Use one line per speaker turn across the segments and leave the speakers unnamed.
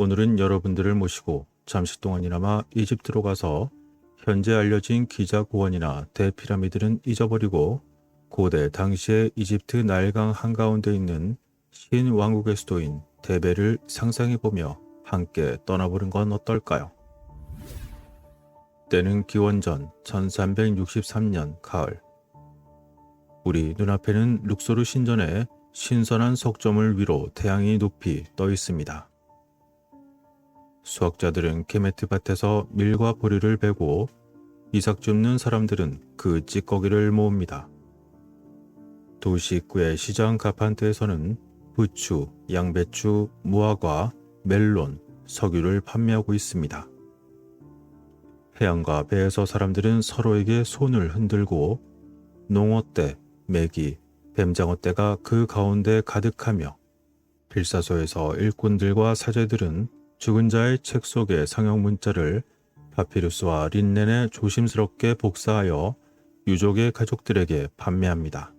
오늘은 여러분들을 모시고 잠시 동안이나마 이집트로 가서 현재 알려진 기자 고원이나 대피라미드는 잊어버리고 고대 당시의 이집트 나일강 한가운데 있는 신왕국의 수도인 데베를 상상해보며 함께 떠나보는 건 어떨까요? 때는 기원전 1363년 가을. 우리 눈앞에는 룩소르 신전의 신선한 석조물 위로 태양이 높이 떠 있습니다. 수학자들은 케메트 밭에서 밀과 보리를 베고 이삭 줍는 사람들은 그 찌꺼기를 모읍니다. 도시 입구의 시장 가판대에서는 부추, 양배추, 무화과, 멜론, 석유를 판매하고 있습니다. 해안가 배에서 사람들은 서로에게 손을 흔들고 농어떼, 메기, 뱀장어떼가 그 가운데 가득하며 필사소에서 일꾼들과 사제들은 죽은 자의 책 속의 상형 문자를 파피루스와 린넨에 조심스럽게 복사하여 유족의 가족들에게 판매합니다.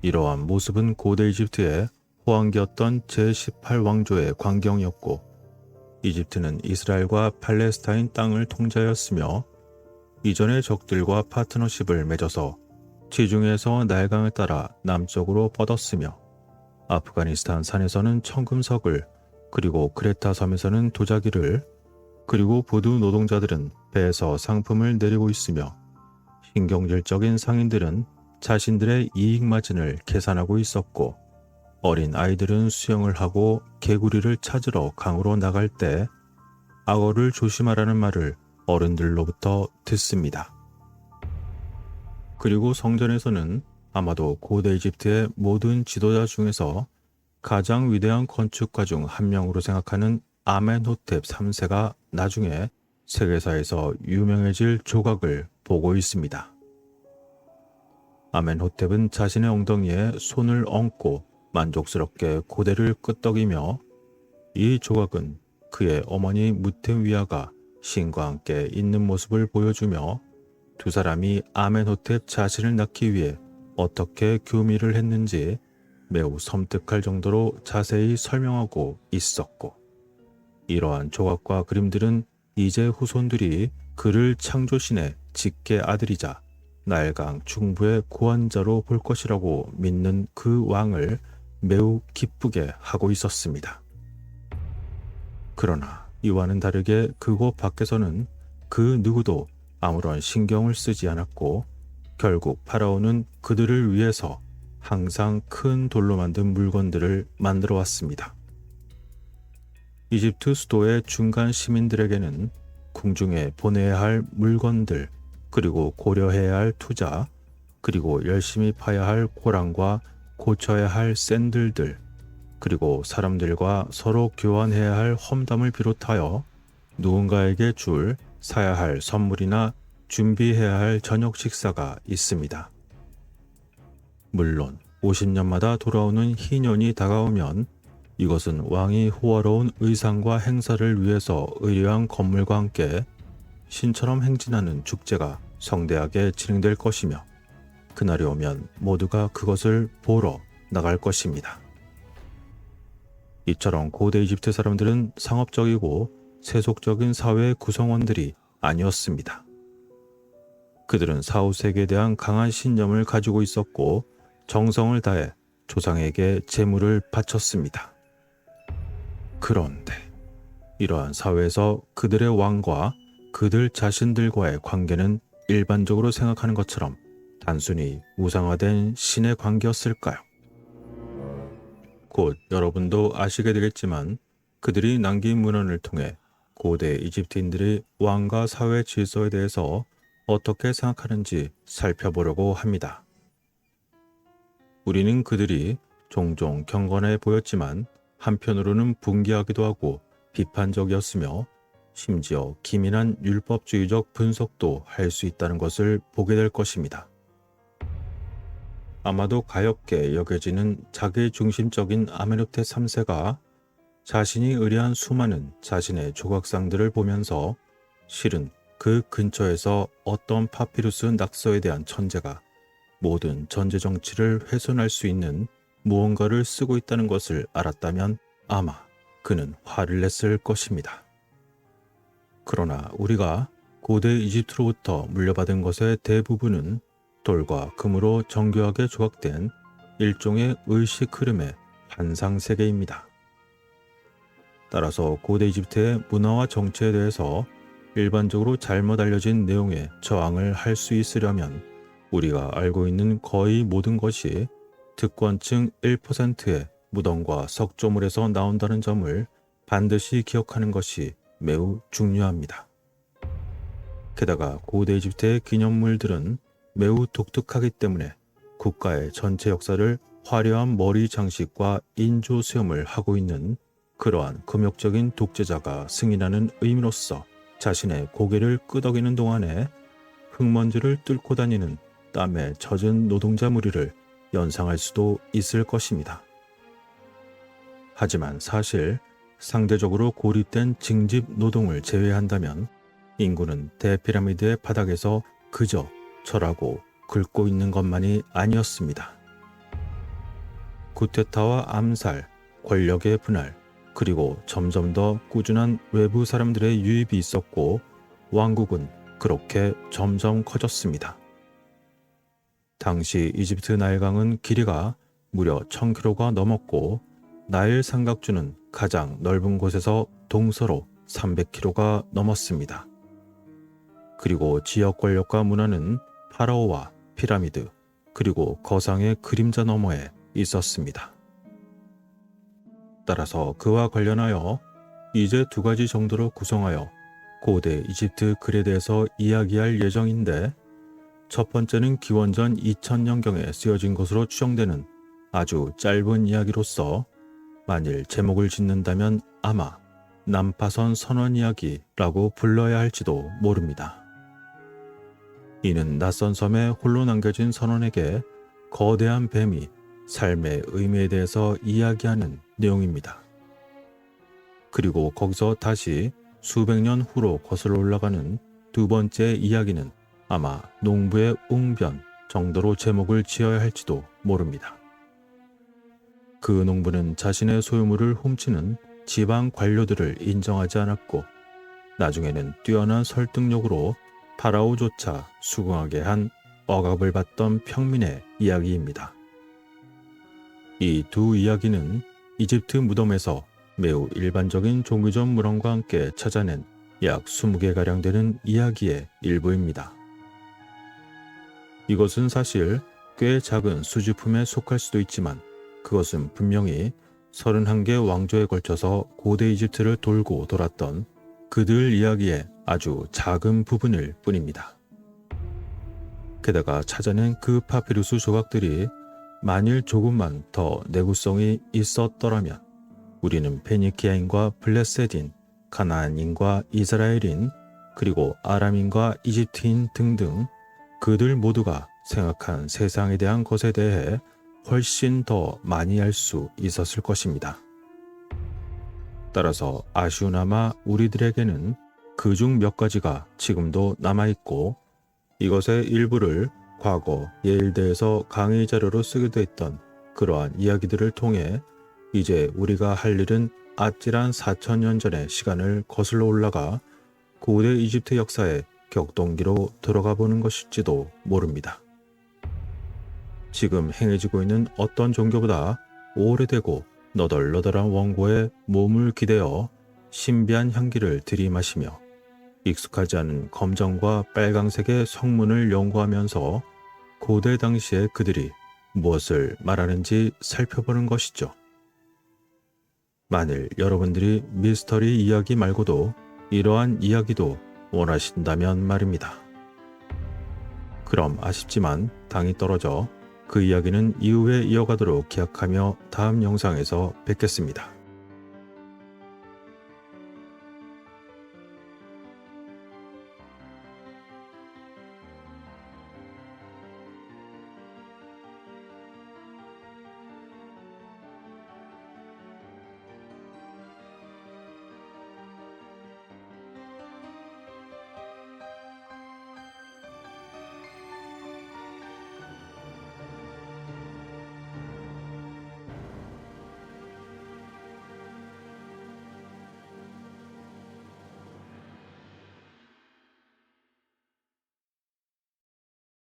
이러한 모습은 고대 이집트의 호황기였던 제18왕조의 광경이었고, 이집트는 이스라엘과 팔레스타인 땅을 통제하였으며 이전의 적들과 파트너십을 맺어서 지중해에서 나일강을 따라 남쪽으로 뻗었으며 아프가니스탄 산에서는 청금석을, 그리고 크레타 섬에서는 도자기를, 그리고 부두 노동자들은 배에서 상품을 내리고 있으며 신경질적인 상인들은 자신들의 이익 마진을 계산하고 있었고, 어린 아이들은 수영을 하고 개구리를 찾으러 강으로 나갈 때 악어를 조심하라는 말을 어른들로부터 듣습니다. 그리고 성전에서는 아마도 고대 이집트의 모든 지도자 중에서 가장 위대한 건축가 중 한 명으로 생각하는 아멘호텝 3세가 나중에 세계사에서 유명해질 조각을 보고 있습니다. 아멘호텝은 자신의 엉덩이에 손을 얹고 만족스럽게 고대를 끄덕이며, 이 조각은 그의 어머니 무템위아가 신과 함께 있는 모습을 보여주며 두 사람이 아멘호텝 자신을 낳기 위해 어떻게 교미를 했는지 매우 섬뜩할 정도로 자세히 설명하고 있었고, 이러한 조각과 그림들은 이제 후손들이 그를 창조신의 직계 아들이자 나일강 중부의 고환자로 볼 것이라고 믿는 그 왕을 매우 기쁘게 하고 있었습니다. 그러나 이와는 다르게 그곳 밖에서는 그 누구도 아무런 신경을 쓰지 않았고, 결국 파라오는 그들을 위해서 항상 큰 돌로 만든 물건들을 만들어 왔습니다. 이집트 수도의 중간 시민들에게는 궁중에 보내야 할 물건들, 그리고 고려해야 할 투자, 그리고 열심히 파야 할 고랑과 고쳐야 할 샌들들, 그리고 사람들과 서로 교환해야 할 험담을 비롯하여 누군가에게 사야 할 선물이나 준비해야 할 저녁 식사가 있습니다. 물론 50년마다 돌아오는 희년이 다가오면 이것은 왕이 호화로운 의상과 행사를 위해서 의료한 건물과 함께 신처럼 행진하는 축제가 성대하게 진행될 것이며, 그날이 오면 모두가 그것을 보러 나갈 것입니다. 이처럼 고대 이집트 사람들은 상업적이고 세속적인 사회의 구성원들이 아니었습니다. 그들은 사후세계에 대한 강한 신념을 가지고 있었고 정성을 다해 조상에게 제물을 바쳤습니다. 그런데 이러한 사회에서 그들의 왕과 그들 자신들과의 관계는 일반적으로 생각하는 것처럼 단순히 우상화된 신의 관계였을까요? 곧 여러분도 아시게 되겠지만 그들이 남긴 문헌을 통해 고대 이집트인들이 왕과 사회 질서에 대해서 어떻게 생각하는지 살펴보려고 합니다. 우리는 그들이 종종 경건해 보였지만 한편으로는 분개하기도 하고 비판적이었으며 심지어 기민한 율법주의적 분석도 할 수 있다는 것을 보게 될 것입니다. 아마도 가엾게 여겨지는 자기중심적인 아멘호텝 3세가 자신이 의뢰한 수많은 자신의 조각상들을 보면서 실은 그 근처에서 어떤 파피루스 낙서에 대한 천재가 모든 전제 정치를 훼손할 수 있는 무언가를 쓰고 있다는 것을 알았다면 아마 그는 화를 냈을 것입니다. 그러나 우리가 고대 이집트로부터 물려받은 것의 대부분은 돌과 금으로 정교하게 조각된 일종의 의식 흐름의 환상 세계입니다. 따라서 고대 이집트의 문화와 정치에 대해서 일반적으로 잘못 알려진 내용에 저항을 할 수 있으려면 우리가 알고 있는 거의 모든 것이 특권층 1%의 무덤과 석조물에서 나온다는 점을 반드시 기억하는 것이 매우 중요합니다. 게다가 고대 이집트의 기념물들은 매우 독특하기 때문에 국가의 전체 역사를 화려한 머리 장식과 인조 수염을 하고 있는 그러한 금욕적인 독재자가 승인하는 의미로서 자신의 고개를 끄덕이는 동안에 흙먼지를 뚫고 다니는 땀에 젖은 노동자 무리를 연상할 수도 있을 것입니다. 하지만 사실 상대적으로 고립된 징집 노동을 제외한다면 인구는 대피라미드의 바닥에서 그저 절하고 긁고 있는 것만이 아니었습니다. 쿠데타와 암살, 권력의 분할, 그리고 점점 더 꾸준한 외부 사람들의 유입이 있었고 왕국은 그렇게 점점 커졌습니다. 당시 이집트 나일강은 길이가 무려 1000km가 넘었고 나일 삼각주는 가장 넓은 곳에서 동서로 300km가 넘었습니다. 그리고 지역 권력과 문화는 파라오와 피라미드 그리고 거상의 그림자 너머에 있었습니다. 따라서 그와 관련하여 이제 2가지 정도로 구성하여 고대 이집트 글에 대해서 이야기할 예정인데, 첫 번째는 기원전 2000년경에 쓰여진 것으로 추정되는 아주 짧은 이야기로서 만일 제목을 짓는다면 아마 난파선 선원 이야기라고 불러야 할지도 모릅니다. 이는 낯선 섬에 홀로 남겨진 선원에게 거대한 뱀이 삶의 의미에 대해서 이야기하는 내용입니다. 그리고 거기서 다시 수백 년 후로 거슬러 올라가는 2번째 이야기는 아마 농부의 웅변 정도로 제목을 지어야 할지도 모릅니다. 그 농부는 자신의 소유물을 훔치는 지방 관료들을 인정하지 않았고 나중에는 뛰어난 설득력으로 파라오조차 수긍하게 한 억압을 받던 평민의 이야기입니다. 이 2 이야기는 이집트 무덤에서 매우 일반적인 종교적 물언과 함께 찾아낸 약 20개가량 되는 이야기의 일부입니다. 이것은 사실 꽤 작은 수집품에 속할 수도 있지만 그것은 분명히 31개 왕조에 걸쳐서 고대 이집트를 돌고 돌았던 그들 이야기의 아주 작은 부분일 뿐입니다. 게다가 찾아낸 그 파피루스 조각들이 만일 조금만 더 내구성이 있었더라면 우리는 페니키아인과 블레셋인, 가나안인과 이스라엘인, 그리고 아람인과 이집트인 등등 그들 모두가 생각한 세상에 대한 것에 대해 훨씬 더 많이 알 수 있었을 것입니다. 따라서 아쉬우나마 우리들에게는 그중 몇 가지가 지금도 남아있고 이것의 일부를 과거 예일대에서 강의 자료로 쓰기도 했던 그러한 이야기들을 통해 이제 우리가 할 일은 아찔한 4000년 전의 시간을 거슬러 올라가 고대 이집트 역사의 격동기로 들어가 보는 것일지도 모릅니다. 지금 행해지고 있는 어떤 종교보다 오래되고 너덜너덜한 원고에 몸을 기대어 신비한 향기를 들이마시며 익숙하지 않은 검정과 빨강색의 성문을 연구하면서 고대 당시의 그들이 무엇을 말하는지 살펴보는 것이죠. 만일 여러분들이 미스터리 이야기 말고도 이러한 이야기도 원하신다면 말입니다. 그럼 아쉽지만 당이 떨어져 그 이야기는 이후에 이어가도록 기약하며 다음 영상에서 뵙겠습니다.